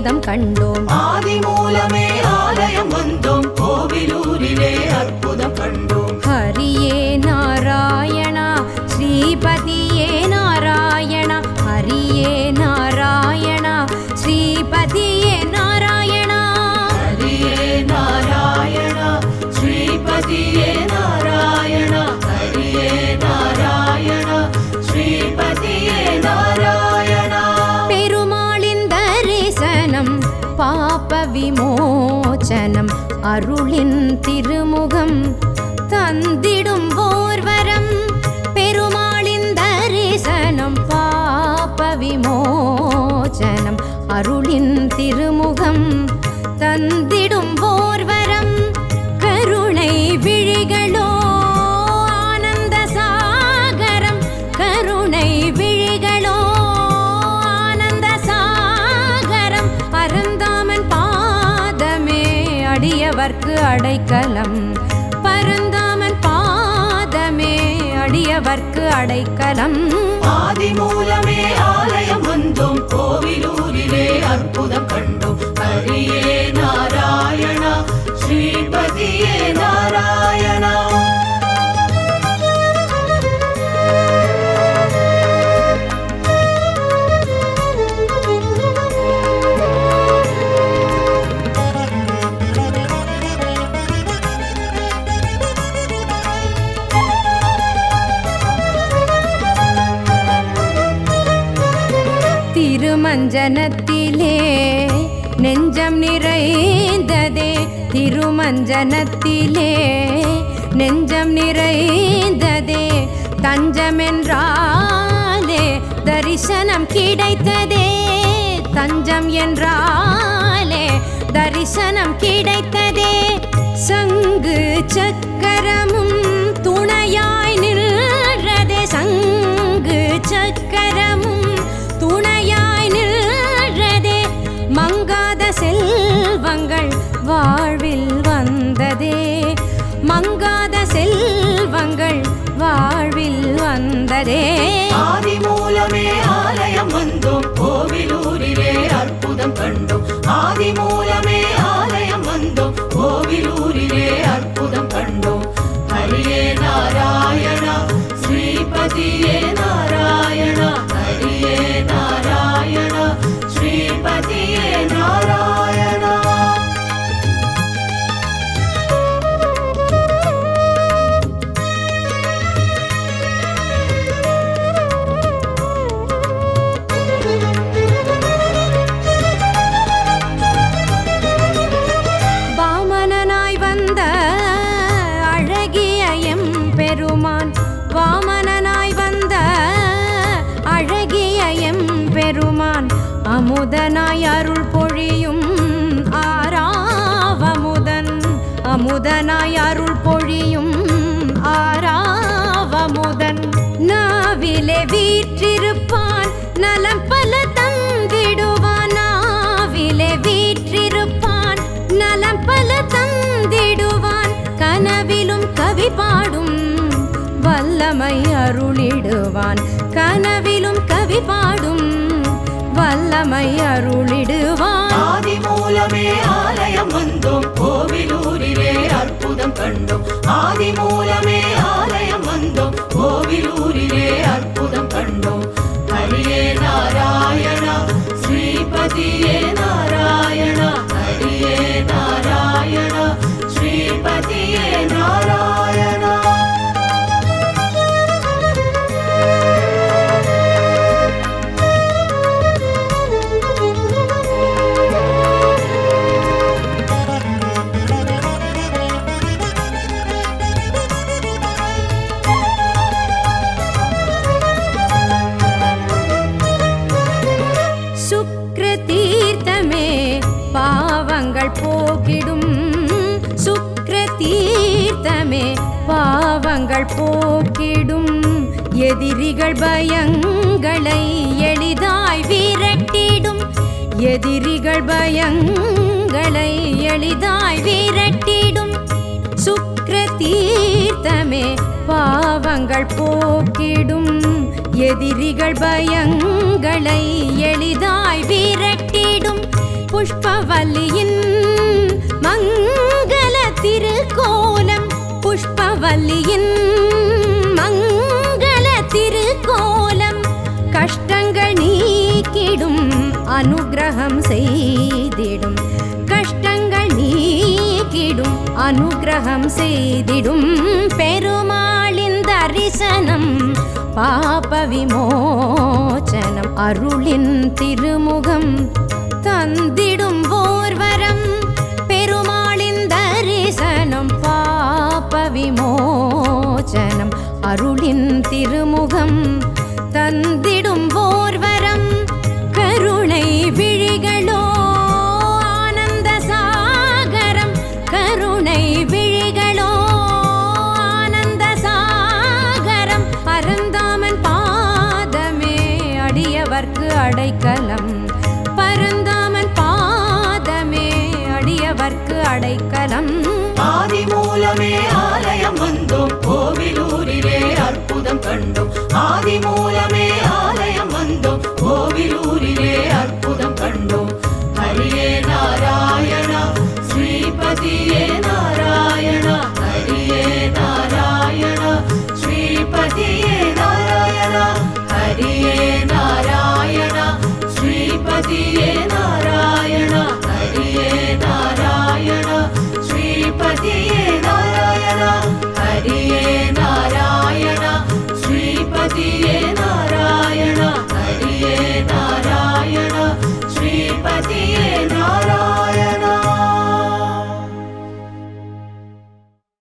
அற்புதம் கண்டோம். ஆதிமூலமே ஆலயம் வந்தோம், கோவிலூரிலே அற்புதம் கண்டோம். ஹரியே நாராயணா ஸ்ரீபதியே நாராயணா, ஹரியே நாராயணா ஸ்ரீபதியே நாராயணா, ஹரியே நாராயணா ஸ்ரீபதியே நாராயணா, ஹரியே நாராயணா ஸ்ரீபதியே நாராயணா. பெருமாளின் தரிசனம் பாப விமோசனம், அருளின் திருமுகம் தந்திடும் ஓர்வரம். பெருமாளின் தரிசனம் பாப விமோசனம், அருளின் திருமுகம் தந்திடும் ஓர்வரம். கருணை விழிகளோ ஆனந்த சாகரம், கருணை விழிகளோ ஆனந்த சாகரம். பரந்தாமன் பாதமே அடியவர்க்கு அடைக்கலம், பரந்தாமன் பாதமே அடியவர்க்கு அடைக்கலம். ஆதிமூலமே ஆலயம் வந்தோம், கோவிலூரிலே அற்புதம் கண்டோம். ஹரியே நாராயணா ஸ்ரீபதியே நாராயணா. திருமஞ்சனத்திலே நெஞ்சம் நிறைந்ததே, திருமஞ்சனத்திலே நெஞ்சம் நிறைந்ததே. தஞ்சமென்றாலே தரிசனம் கிடைத்ததே, தஞ்சம் என்றாலே தரிசனம் கிடைத்ததே. சங்கு சக்கரமும் துணையாய் நின்றதே, சங்கு சக்கரமும் துணையாய் நின்றதே. மங்காத செல்வங்கள் வாழ்வில் வந்ததே, மங்காத செல்வங்கள் வாழ்வில் வந்ததே. ஆதிமூலமே ஆலயம் வந்தோம், கோவிலூரிலே அற்புதம் கண்டோம். ஆதிமூலமே ஆலயம் வந்தோம், கோவிலூரிலே அற்புதம் கண்டோம். ஹரியே நாராயணா ஸ்ரீபதியே நாராயணா, ஹரியே நாராயணா ஸ்ரீபதியே நாராயணா. வாமனனாய் வந்த அழகிய எம் பெருமான், வாமனனாய் வந்த அழகிய எம் பெருமான். அமுதனாய் அருள் பொழியும் ஆராவமுதன், அமுதனாய் அருள் பொழியும் ஆராவமுதன். நாவிலே வீற்றிருப்பான் நலம் பல தந்திடுவான், நாவிலே வீற்றிருப்பான் நலம் பல தந்திடுவான். கனவிலும் கவி பாடும் வல்லமை அருளிடுவான், கனவிலும் கவி பாடும் வல்லமை அருளிடுவான். ஆதிமூலமே ஆலயம் வந்தோம், கோவிலூரிலே அற்புதம் கண்டோம். ஆதிமூலமே ஆலயம் வந்தோம், கோவிலூரிலே அற்புதம் கண்டோம். ஹரியே நாராயணா ஸ்ரீபதியே நாராயணா, ஹரியே நாராயணா ஸ்ரீபதியே நாராயணா. போக்கிடும், சுக்ர தீர்த்தமே பாவங்கள் போக்கிடும். எதிரிகள் பயங்களை எளிதாய் விரட்டிடும், எதிரிகள் பயங்களை எளிதாய் விரட்டிடும். சுக்ர தீர்த்தமே பாவங்கள் போக்கிடும், எதிரிகள் பயங்களை எளிதாய் விரட்டிடும். புஷ்பவல்லியின் மங்கள திருக்கோலம் புஷ்பவல்லியின் மங்கள திருக்கோலம் கஷ்டங்கள் நீக்கிடும் அனுக்கிரகம் செய்திடும் கஷ்டங்கள் நீக்கிடும் அனுக்கிரகம் செய்திடும் பெருமாளின் தரிசனம் பாப விமோசனம் அருளின் திருமுகம் தந்திடும் ஓர்வரம் பெருமாளின் தரிசனம் பாப விமோசனம் அருளின் திருமுகம் தந்திடும் ஓர்வரம் கருணை விழிகளோ ஆனந்த சாகரம் கருணை விழிகளோ ஆனந்த சாகரம் பரந்தாமன் பாதமே அடியவர்க்கு அடைக்கலம் பரந்தாமன் பாதமே அடியவர்க்கு அடைக்கலம் ஆதிமூலமே ஆலயம் வந்தோம் கோவிலூரிலே அற்புதம் கண்டோம் ஆதிமூலமே ஆலயம் வந்தோம் கோவிலூரிலே அற்புதம் கண்டோம் ஹரியே நாராயணா ஸ்ரீபதியே நாராயணா ஹரியே நாராயணா ஸ்ரீபதியே நாராயணா ஹரியே நாராயணா ஸ்ரீபதியே நாராயணா ஹரியே நாராயணா ஸ்ரீபதியே நாராயணா ஹரியே நாராயணா ஸ்ரீபதியே நாராயணா ஹரியே நாராயணா ஸ்ரீபதியே நாராயணா